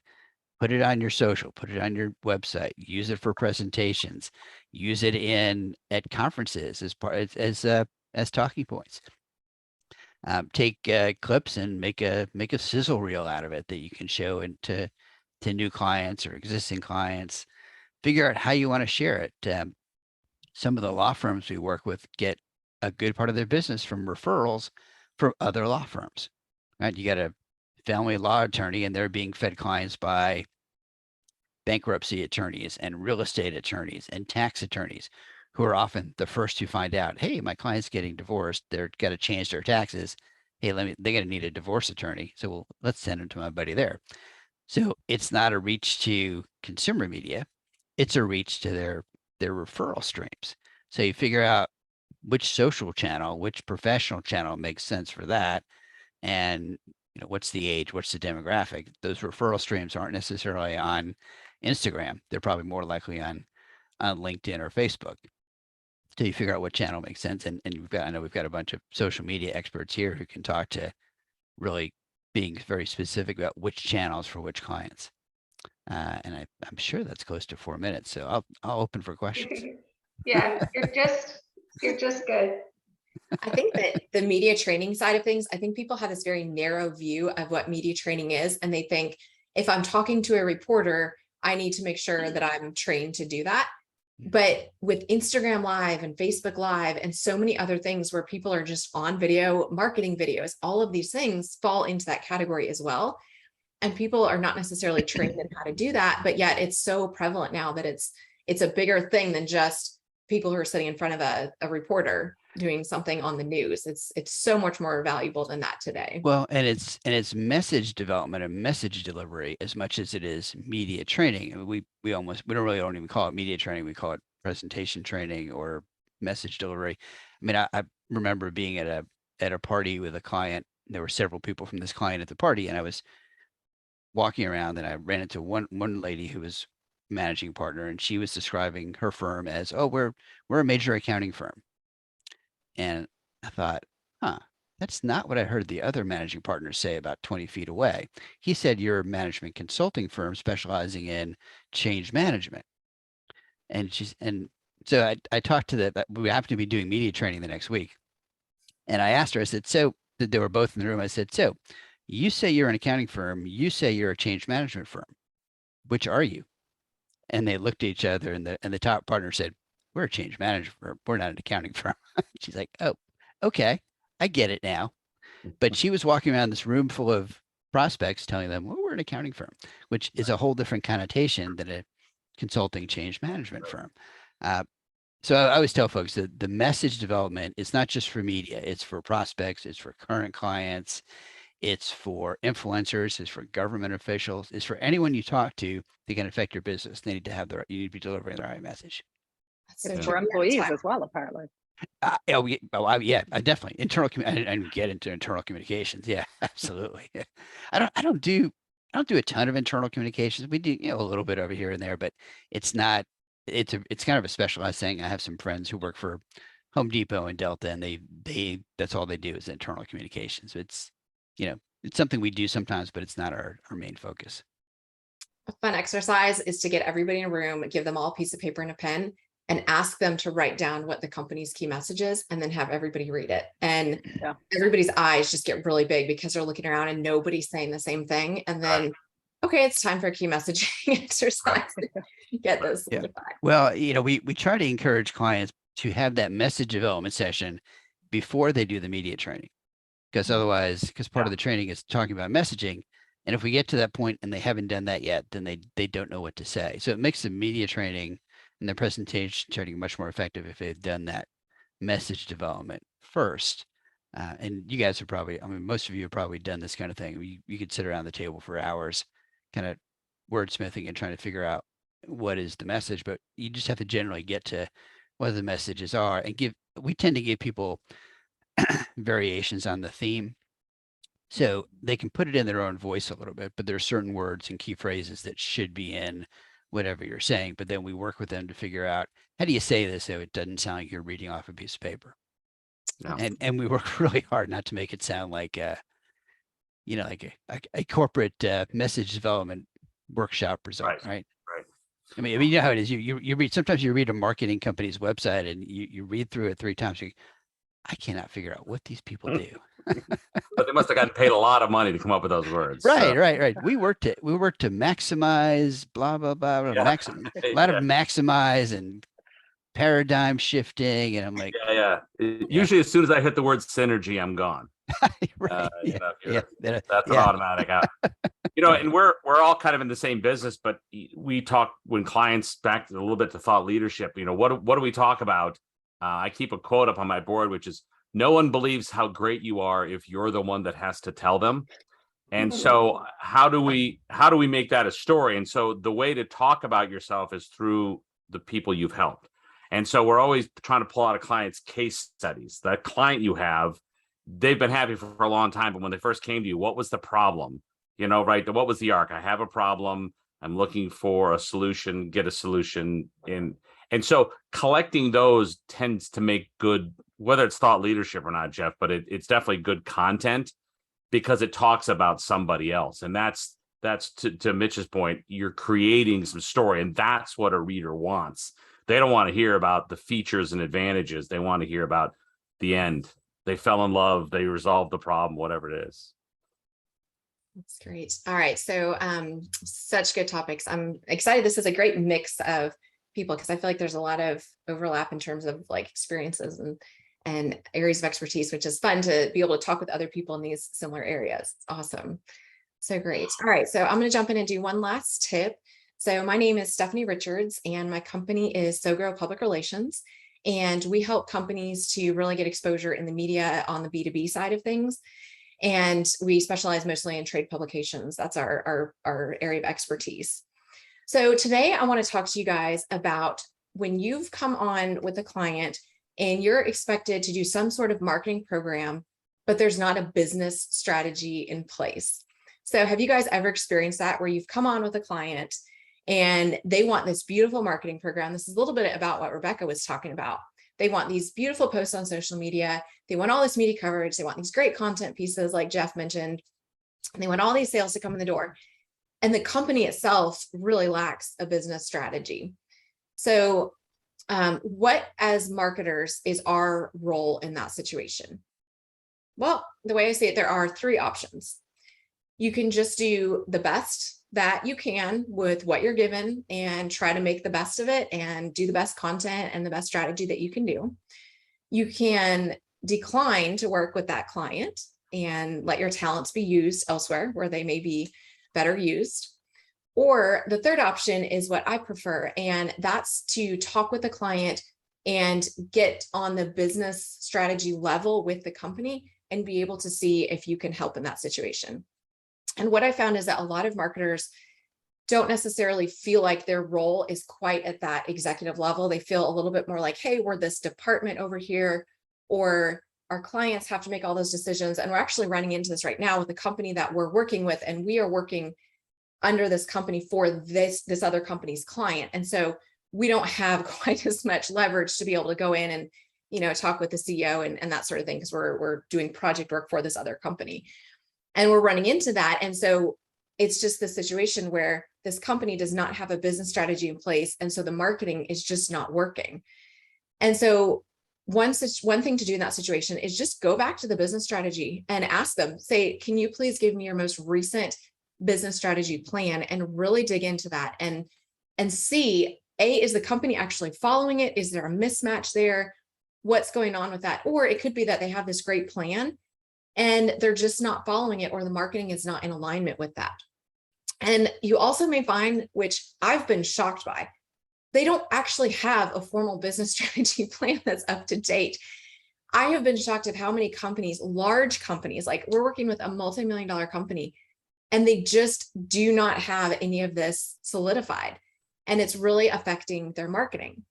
put it on your social, put it on your website, use it for presentations, use it at conferences as talking points. Take clips and make a sizzle reel out of it that you can show to new clients or existing clients. Figure out how you want to share it. Some of the law firms we work with get a good part of their business from referrals from other law firms. Right? You got a family law attorney, and they're being fed clients by bankruptcy attorneys and real estate attorneys and tax attorneys, who are often the first to find out, hey, my client's getting divorced. They're got to change their taxes. Hey, they're going to need a divorce attorney. So let's send them to my buddy there. So it's not a reach to consumer media. It's a reach to their referral streams. So you figure out which social channel, which professional channel makes sense for that. And what's the age, what's the demographic? Those referral streams aren't necessarily on Instagram. They're probably more likely on LinkedIn or Facebook. So you figure out what channel makes sense. And I know we've got a bunch of social media experts here who can talk to really being very specific about which channels for which clients. And I'm sure that's close to 4 minutes. So I'll open for questions. Yeah, you're just good. I think that the media training side of things, I think people have this very narrow view of what media training is. And they think if I'm talking to a reporter, I need to make sure that I'm trained to do that. But with Instagram Live and Facebook Live and so many other things where people are just on video, marketing videos, all of these things fall into that category as well. And people are not necessarily trained in how to do that, but yet it's so prevalent now that it's a bigger thing than just people who are sitting in front of a reporter doing something on the news. It's so much more valuable than that today. Well, and it's message development and message delivery as much as it is media training. I mean, we don't even call it media training. We call it presentation training or message delivery. I mean, I remember being at a party with a client. There were several people from this client at the party, and I was walking around, and I ran into one lady who was managing partner, and she was describing her firm as, oh, we're a major accounting firm. And I thought, that's not what I heard the other managing partners say about 20 feet away. He said, you're a management consulting firm specializing in change management. And so I talked to that. We happen to be doing media training the next week. And I asked her, I said, so they were both in the room. I said, so you say you're an accounting firm. You say you're a change management firm. Which are you? And they looked at each other, and the top partner said, we're a change management firm. We're not an accounting firm. She's like, oh, okay, I get it now. But she was walking around this room full of prospects telling them, well, we're an accounting firm, which is a whole different connotation than a consulting change management firm. So I always tell folks that the message development is not just for media, it's for prospects, it's for current clients, it's for influencers, it's for government officials, it's for anyone you talk to that can affect your business. They need to have you need to be delivering the right message. That's so It's true. for employees as well, apparently. Yeah, definitely internal. I didn't get into internal communications. Yeah, absolutely. I don't do a ton of internal communications. We do, a little bit over here and there, but it's not. It's kind of a specialized thing. I have some friends who work for Home Depot and Delta, and they that's all they do is internal communications. It's it's something we do sometimes, but it's not our main focus. A fun exercise is to get everybody in a room, give them all a piece of paper and a pen, and ask them to write down what the company's key message is, and then have everybody read it. And everybody's eyes just get really big because they're looking around and nobody's saying the same thing. And then, okay, it's time for a key messaging exercise. Get those. Yeah. Well, we try to encourage clients to have that message development session before they do the media training, because part of the training is talking about messaging. And if we get to that point and they haven't done that yet, then they don't know what to say. So it makes the media training and the presentation training much more effective if they've done that message development first. And you guys are probably, most of you have probably done this kind of thing. You could sit around the table for hours, kind of wordsmithing and trying to figure out what is the message, but you just have to generally get to what the messages are and we tend to give people variations on the theme. So they can put it in their own voice a little bit, but there are certain words and key phrases that should be in whatever you're saying. But then we work with them to figure out, how do you say this so it doesn't sound like you're reading off a piece of paper? No. And we work really hard not to make it sound like a corporate message development workshop result, right? I mean, you know how it is. You read, sometimes you read a marketing company's website and you read through it 3 times. I cannot figure out what these people do. But they must have gotten paid a lot of money to come up with those words. Right. We worked to maximize blah blah blah. A lot of maximize and paradigm shifting, and I'm like, Usually, as soon as I hit the word synergy, I'm gone. That's an automatic. And we're all kind of in the same business, but we talk when clients back a little bit to thought leadership. What do we talk about? I keep a quote up on my board, which is, no one believes how great you are if you're the one that has to tell them. And so how do we make that a story? And so the way to talk about yourself is through the people you've helped. And so we're always trying to pull out a client's case studies. That client you have, they've been happy for a long time, but when they first came to you, what was the problem? What was the arc? I have a problem. I'm looking for a solution, get a solution in. And so collecting those tends to make good, whether it's thought leadership or not, Jeff, but it's definitely good content because it talks about somebody else. And that's to Mitch's point, you're creating some story, and that's what a reader wants. They don't want to hear about the features and advantages. They want to hear about the end. They fell in love, they resolved the problem, whatever it is. That's great. All right. So such good topics. I'm excited. This is a great mix of people because I feel like there's a lot of overlap in terms of like experiences and areas of expertise, which is fun to be able to talk with other people in these similar areas. It's awesome. So great. All right. So I'm going to jump in and do one last tip. So my name is Stephanie Richards and my company is SoGrow Public Relations. And we help companies to really get exposure in the media on the B2B side of things. And we specialize mostly in trade publications. That's our area of expertise. So today I want to talk to you guys about when you've come on with a client and you're expected to do some sort of marketing program, but there's not a business strategy in place. So have you guys ever experienced that where you've come on with a client and they want this beautiful marketing program? This is a little bit about what Rebecca was talking about. They want these beautiful posts on social media. They want all this media coverage. They want these great content pieces like Jeff mentioned. And they want all these sales to come in the door. And the company itself really lacks a business strategy. So what as marketers is our role in that situation? Well, the way I see it, there are 3 options. You can just do the best that you can with what you're given and try to make the best of it and do the best content and the best strategy that you can do. You can decline to work with that client and let your talents be used elsewhere where they may be better used. Or the third option is what I prefer, and that's to talk with the client and get on the business strategy level with the company and be able to see if you can help in that situation. And what I found is that a lot of marketers don't necessarily feel like their role is quite at that executive level. They feel a little bit more like, hey, we're this department over here, or our clients have to make all those decisions. And we're actually running into this right now with the company that we're working with, and we are working under this company for this other company's client. And so we don't have quite as much leverage to be able to go in and, you know, talk with the CEO and that sort of thing, because we're doing project work for this other company. And we're running into that. And so it's just the situation where this company does not have a business strategy in place. And so the marketing is just not working. And so one thing to do in that situation is just go back to the business strategy and ask them, say, can you please give me your most recent business strategy plan, and really dig into that and see, is the company actually following it? Is there a mismatch there? What's going on with that? Or it could be that they have this great plan and they're just not following it, or the marketing is not in alignment with that. And you also may find, which I've been shocked by, they don't actually have a formal business strategy plan that's up to date. I have been shocked at how many companies, large companies, like we're working with a multi-million-dollar company, and they just do not have any of this solidified. And it's really affecting their marketing.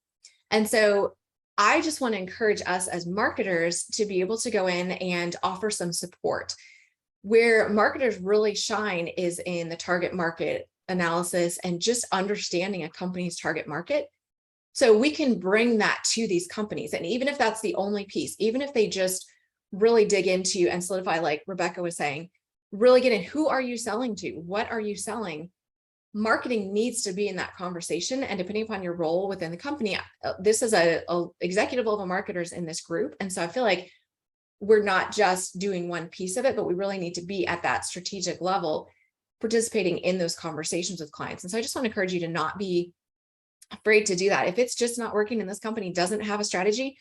And so I just want to encourage us as marketers to be able to go in and offer some support. Where marketers really shine is in the target market analysis and just understanding a company's target market. So we can bring that to these companies. And even if that's the only piece, even if they just really dig into and solidify, like Rebecca was saying, really get in, who are you selling to? What are you selling? Marketing needs to be in that conversation. And depending upon your role within the company, this is a executive level marketers in this group. And so I feel like we're not just doing one piece of it, but we really need to be at that strategic level, participating in those conversations with clients. And so I just want to encourage you to not be afraid to do that. If it's just not working and this company doesn't have a strategy,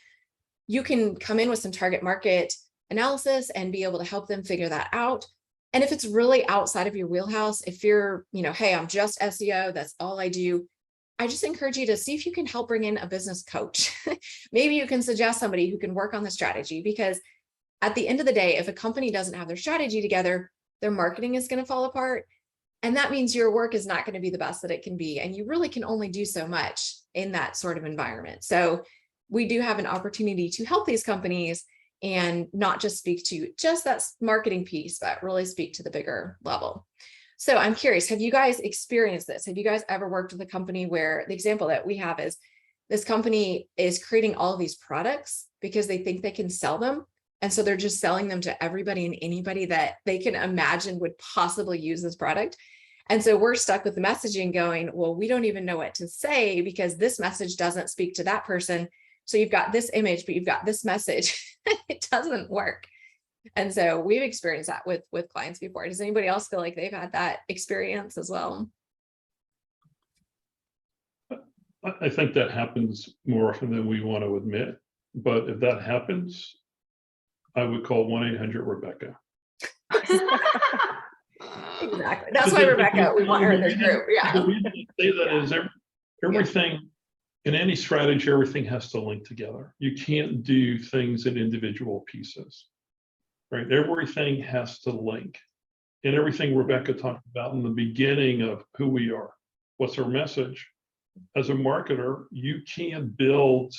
you can come in with some target market analysis and be able to help them figure that out. And if it's really outside of your wheelhouse, if you're, you know, hey, I'm just SEO, that's all I do, I just encourage you to see if you can help bring in a business coach. Maybe you can suggest somebody who can work on the strategy, because at the end of the day, if a company doesn't have their strategy together, their marketing is going to fall apart. And that means your work is not going to be the best that it can be. And you really can only do so much in that sort of environment. So we do have an opportunity to help these companies and not just speak to just that marketing piece, but really speak to the bigger level. So I'm curious, have you guys experienced this? Have you guys ever worked with a company where the example that we have is this company is creating all of these products because they think they can sell them? And so they're just selling them to everybody and anybody that they can imagine would possibly use this product. And so we're stuck with the messaging going, well, we don't even know what to say because this message doesn't speak to that person. So you've got this image, but you've got this message. It doesn't work. And so we've experienced that with clients before. Does anybody else feel like they've had that experience as well? I think that happens more often than we want to admit. But if that happens, I would call 1-800-REBECCA. Exactly. That's why Rebecca, we want her in this group. Yeah. The reason I say that is everything in any strategy, everything has to link together. You can't do things in individual pieces, right? Everything has to link. And everything Rebecca talked about in the beginning of who we are, what's our message. As a marketer, you can't build,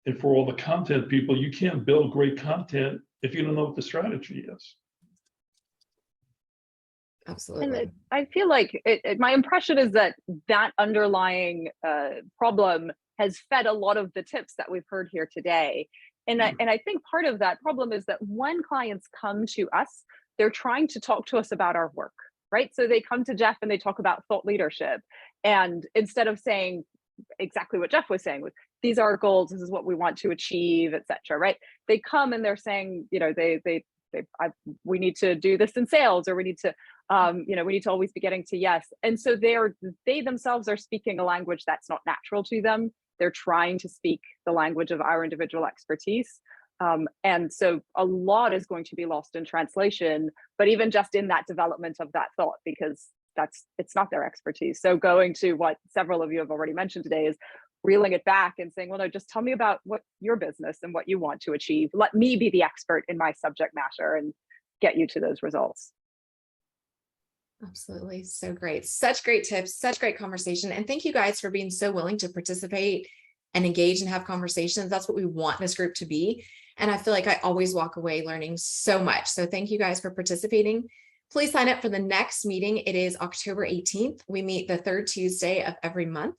and for all the content people, you can't build great content if you don't know what the strategy is. Absolutely. And I feel like my impression is that underlying problem has fed a lot of the tips that we've heard here today. And I think part of that problem is that when clients come to us, they're trying to talk to us about our work, right? So they come to Jeff and they talk about thought leadership. And instead of saying exactly what Jeff was saying, with these are our goals, this is what we want to achieve, et cetera, right? They come and they're saying, you know, we need to do this in sales, or we need to, we need to always be getting to yes. And so they themselves are speaking a language that's not natural to them. They're trying to speak the language of our individual expertise. And so a lot is going to be lost in translation, but even just in that development of that thought, because it's not their expertise. So going to what several of you have already mentioned today is reeling it back and saying, well, no, just tell me about what your business and what you want to achieve. Let me be the expert in my subject matter and get you to those results. Absolutely. So great. Such great tips, such great conversation. And thank you guys for being so willing to participate and engage and have conversations. That's what we want this group to be. And I feel like I always walk away learning so much. So thank you guys for participating. Please sign up for the next meeting. It is October 18th. We meet the third Tuesday of every month.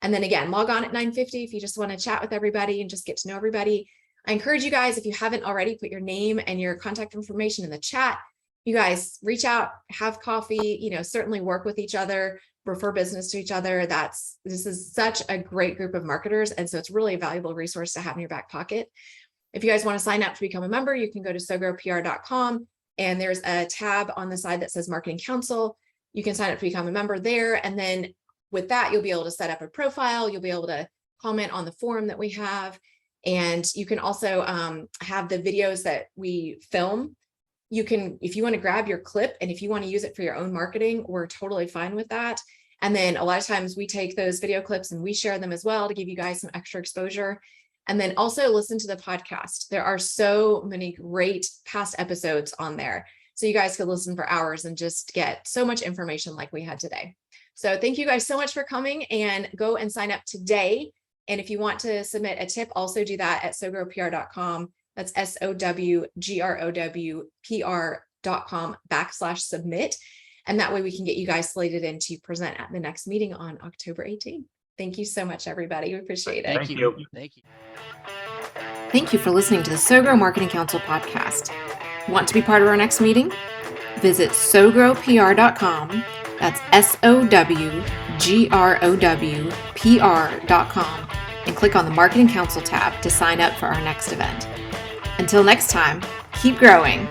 And then again, log on at 9:50 if you just want to chat with everybody and just get to know everybody. I encourage you guys, if you haven't already, put your name and your contact information in the chat. You guys reach out, have coffee, certainly work with each other, refer business to each other. This is such a great group of marketers. And so it's really a valuable resource to have in your back pocket. If you guys want to sign up to become a member, you can go to sogrowpr.com. And there's a tab on the side that says Marketing Council. You can sign up to become a member there. And then with that, you'll be able to set up a profile. You'll be able to comment on the forum that we have. And you can also have the videos that we film. You can, if you want to grab your clip and if you want to use it for your own marketing, we're totally fine with that. And then a lot of times we take those video clips and we share them as well to give you guys some extra exposure. And then also listen to the podcast. There are so many great past episodes on there. So you guys could listen for hours and just get so much information like we had today. So thank you guys so much for coming, and go and sign up today. And if you want to submit a tip, also do that at sogrowpr.com. That's sogrowpr.com/submit. And that way we can get you guys slated in to present at the next meeting on October 18th. Thank you so much, everybody. We appreciate it. Thank you. Thank you. Thank you for listening to the SoGrow Marketing Council podcast. Want to be part of our next meeting? Visit sogrowpr.com. That's sogrowpr.com, and click on the Marketing Council tab to sign up for our next event. Until next time, keep growing.